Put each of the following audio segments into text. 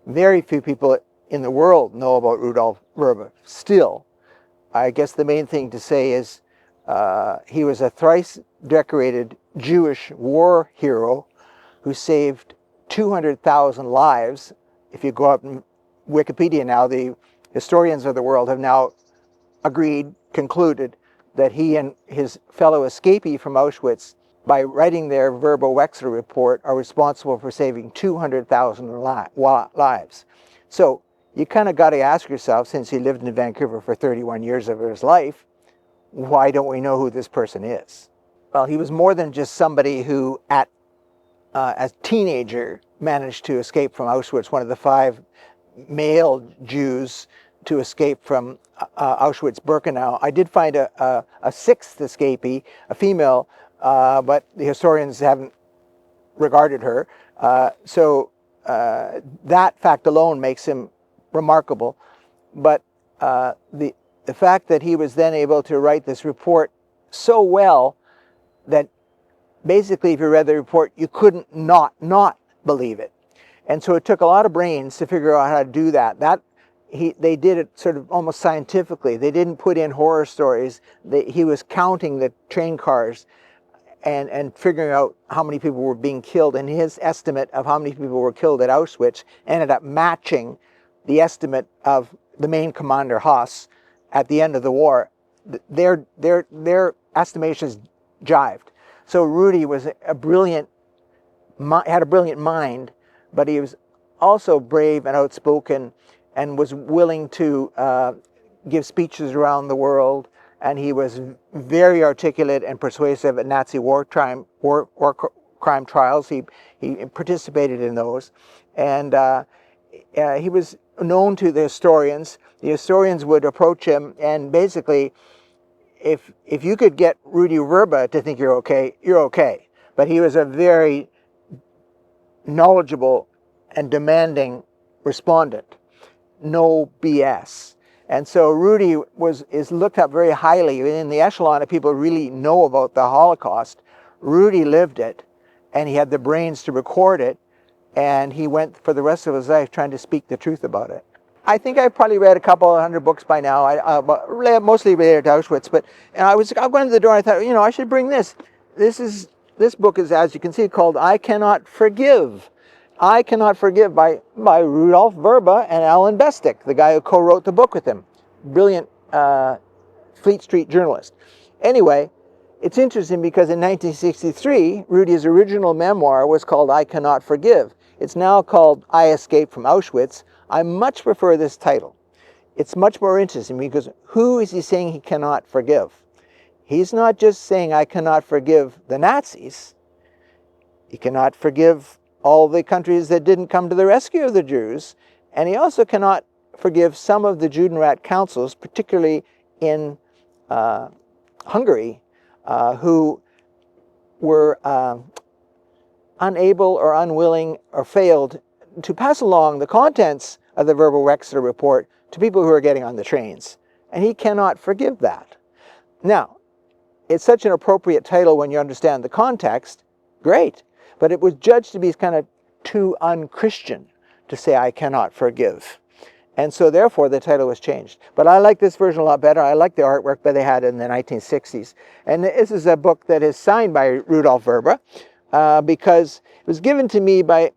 Very few people in the world know about Rudolf Vrba. Still, I guess the main thing to say is he was a thrice decorated Jewish war hero who saved 200,000 lives. If you go up in Wikipedia now, the historians of the world have now concluded that he and his fellow escapee from Auschwitz, by writing their Vrba-Wexler report, are responsible for saving 200,000 lives. So you kind of got to ask yourself, since he lived in Vancouver for 31 years of his life, why don't we know who this person is? Well, he was more than just somebody who, as a teenager, managed to escape from Auschwitz, one of the 5 male Jews to escape from Auschwitz-Birkenau. I did find a 6th escapee, a female, but the historians haven't regarded her. So that fact alone makes him remarkable. But the fact that he was then able to write this report so well that basically, if you read the report, you couldn't not believe it. And so it took a lot of brains to figure out how to do that. They did it sort of almost scientifically. They didn't put in horror stories. He was counting the train cars and figuring out how many people were being killed. And his estimate of how many people were killed at Auschwitz ended up matching the estimate of the main commander, Haas, at the end of the war. Their estimations jived. So Rudy was had a brilliant mind, but he was also brave and outspoken, and was willing to give speeches around the world. And he was very articulate and persuasive at Nazi war crime trials. He participated in those, and he was known to the historians. The historians would approach him, and basically, if you could get Rudy Vrba to think you're okay, you're okay. But he was a very knowledgeable and demanding respondent. No BS. And so Rudy is looked up very highly in the echelon of people who really know about the Holocaust. Rudy lived it, and he had the brains to record it, and he went for the rest of his life trying to speak the truth about it. I think I've probably read a couple of 100 books by now, mostly related to Auschwitz. But I going to the door, and I thought, I should bring this. This book is, as you can see, called "I Cannot Forgive." I Cannot Forgive by Rudolf Vrba and Alan Bestick, the guy who co-wrote the book with him. Brilliant Fleet Street journalist. Anyway, it's interesting because in 1963, Rudy's original memoir was called "I Cannot Forgive." It's now called "I Escaped from Auschwitz." I much prefer this title. It's much more interesting because who is he saying he cannot forgive? He's not just saying, I cannot forgive the Nazis. He cannot forgive all the countries that didn't come to the rescue of the Jews. And he also cannot forgive some of the Judenrat councils, particularly in Hungary, who were unable or unwilling or failed to pass along the contents of the Vrba-Wexler report to people who are getting on the trains. And he cannot forgive that. Now, it's such an appropriate title when you understand the context. Great. But it was judged to be kind of too un-Christian to say, I cannot forgive. And so therefore the title was changed. But I like this version a lot better. I like the artwork that they had in the 1960s. And this is a book that is signed by Rudolf Vrba because it was given to me by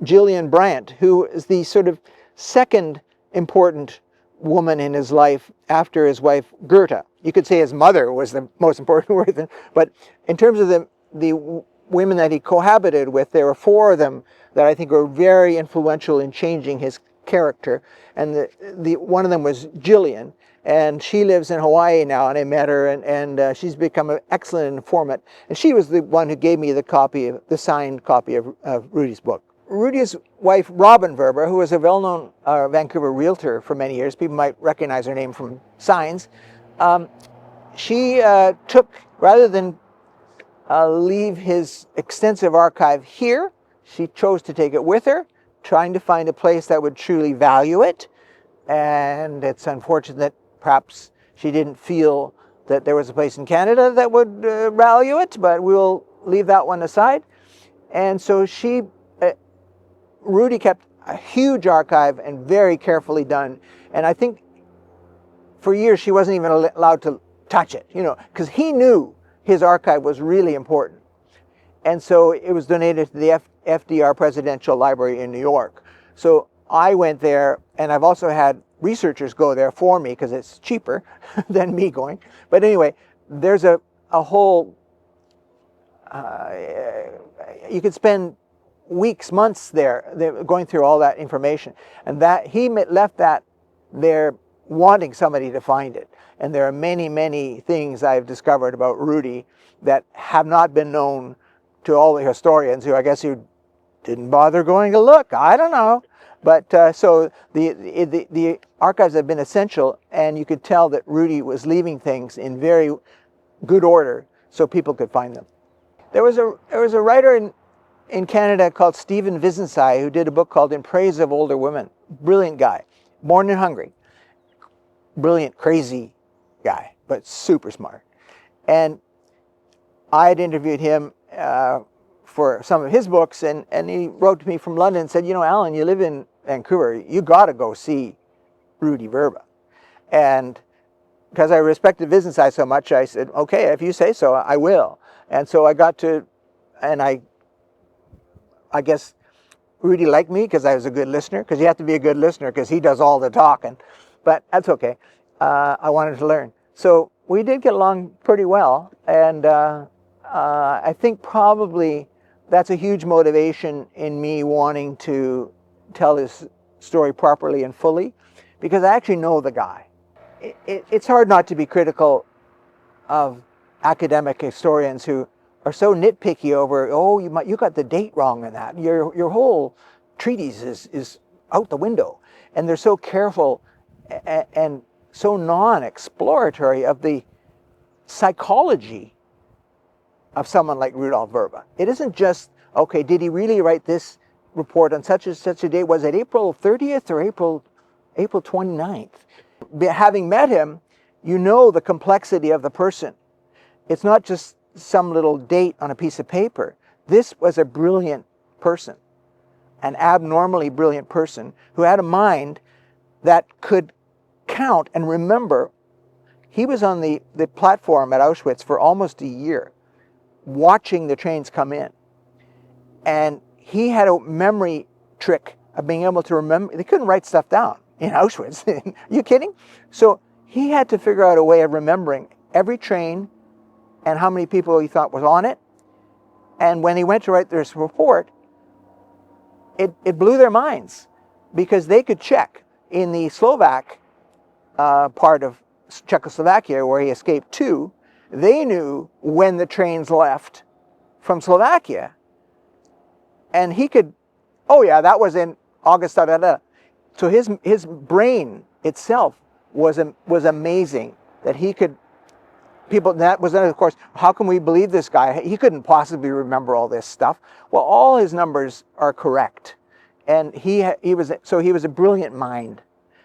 Gillian Bryant, who is the sort of second important woman in his life after his wife Gerta. You could say his mother was the most important one, but in terms of the women that he cohabited with, there were 4 of them that I think were very influential in changing his character. And one of them was Gillian, and she lives in Hawaii now, and I met her, and she's become an excellent informant. And she was the one who gave me the signed copy of Rudy's book. Rudy's wife, Robin Vrba, who was a well-known Vancouver realtor for many years, people might recognize her name from signs, she took, rather than leave his extensive archive here, she chose to take it with her, trying to find a place that would truly value it. And it's unfortunate that perhaps she didn't feel that there was a place in Canada that would value it, but we'll leave that one aside. And so Rudy kept a huge archive and very carefully done. And I think for years she wasn't even allowed to touch it, you know, because he knew his archive was really important. And so it was donated to the FDR Presidential Library in New York. So I went there, and I've also had researchers go there for me because it's cheaper than me going. But anyway, there's a whole, you could spend weeks, months there going through all that information. And that he left that there wanting somebody to find it. And there are many, many things I've discovered about Rudy that have not been known to all the historians, who I guess who didn't bother going to look. I don't know. But so the archives have been essential, and you could tell that Rudy was leaving things in very good order so people could find them. There was a writer in Canada called Stephen Wiesenthal who did a book called In Praise of Older Women. Brilliant guy. Born in Hungary. Brilliant, crazy guy, but super smart. And I had interviewed him for some of his books, and he wrote to me from London and said, you know, Alan, you live in Vancouver, you got to go see Rudy Vrba. And because I respected Wiesenthal so much, I said, okay, if you say so, I will. And so I got to, and I guess Rudy liked me because I was a good listener, because you have to be a good listener because he does all the talking. But that's okay. I wanted to learn. So we did get along pretty well, and I think probably that's a huge motivation in me wanting to tell his story properly and fully, because I actually know the guy. It's hard not to be critical of academic historians who are so nitpicky over, oh, you got the date wrong in that. Your whole treatise is out the window. And they're so careful and so non-exploratory of the psychology of someone like Rudolf Vrba. It isn't just, okay, did he really write this report on such and such a date? Was it April 30th or April 29th? Having met him, you know the complexity of the person. It's not just some little date on a piece of paper. This was a brilliant person, an abnormally brilliant person who had a mind that could count and remember. He was on the platform at Auschwitz for almost a year, watching the trains come in. And he had a memory trick of being able to remember. They couldn't write stuff down in Auschwitz. Are you kidding? So he had to figure out a way of remembering every train and how many people he thought was on it. And when he went to write this report, it blew their minds, because they could check in the Slovak part of Czechoslovakia where he escaped to. They knew when the trains left from Slovakia. And he could, oh yeah, that was in August, da, da, da. So his brain itself was amazing, that he could, that was, of course, how can we believe this guy? He couldn't possibly remember all this stuff. Well, all his numbers are correct. And he was a brilliant mind.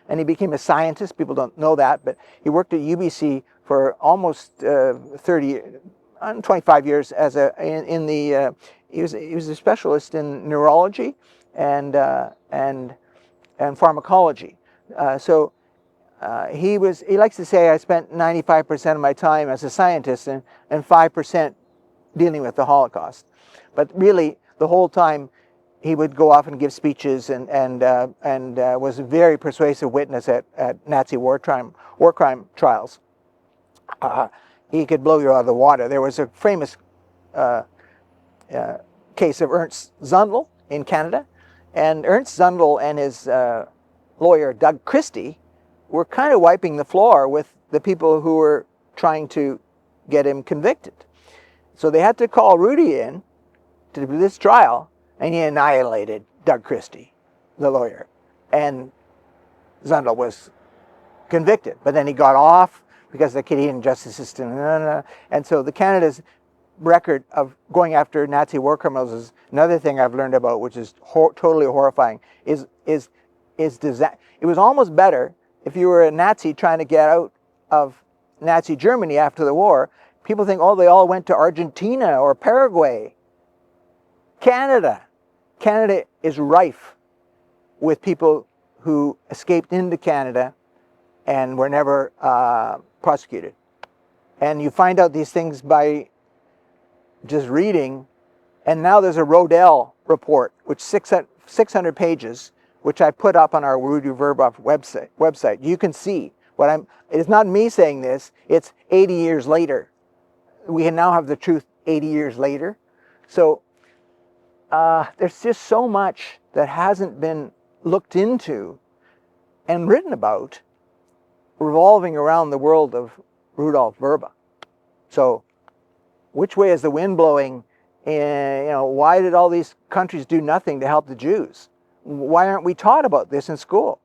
And he became a scientist. People don't know that, but he worked at UBC for almost 25 years as he was a specialist in neurology and pharmacology. He likes to say, I spent 95% of my time as a scientist and 5% dealing with the Holocaust. But really, the whole time, he would go off and give speeches and was a very persuasive witness at Nazi war crime trials. He could blow you out of the water. There was a famous case of Ernst Zundel in Canada, and Ernst Zundel and his lawyer Doug Christie were kind of wiping the floor with the people who were trying to get him convicted. So they had to call Rudy in to do this trial, and he annihilated Doug Christie, the lawyer. And Zundel was convicted, but then he got off because the Canadian justice system, and so the Canada's record of going after Nazi war criminals is another thing I've learned about, which is totally horrifying. It was almost better if you were a Nazi trying to get out of Nazi Germany after the war. People think, oh, they all went to Argentina or Paraguay. Canada is rife with people who escaped into Canada and were never prosecuted. And you find out these things by just reading. And now there's a Rodel report, which 600 pages, which I put up on our Rudy Vrba website. You can see what it's not me saying this, it's 80 years later. We now have the truth 80 years later. So there's just so much that hasn't been looked into and written about revolving around the world of Rudolf Vrba. So which way is the wind blowing? And, why did all these countries do nothing to help the Jews? Why aren't we taught about this in school?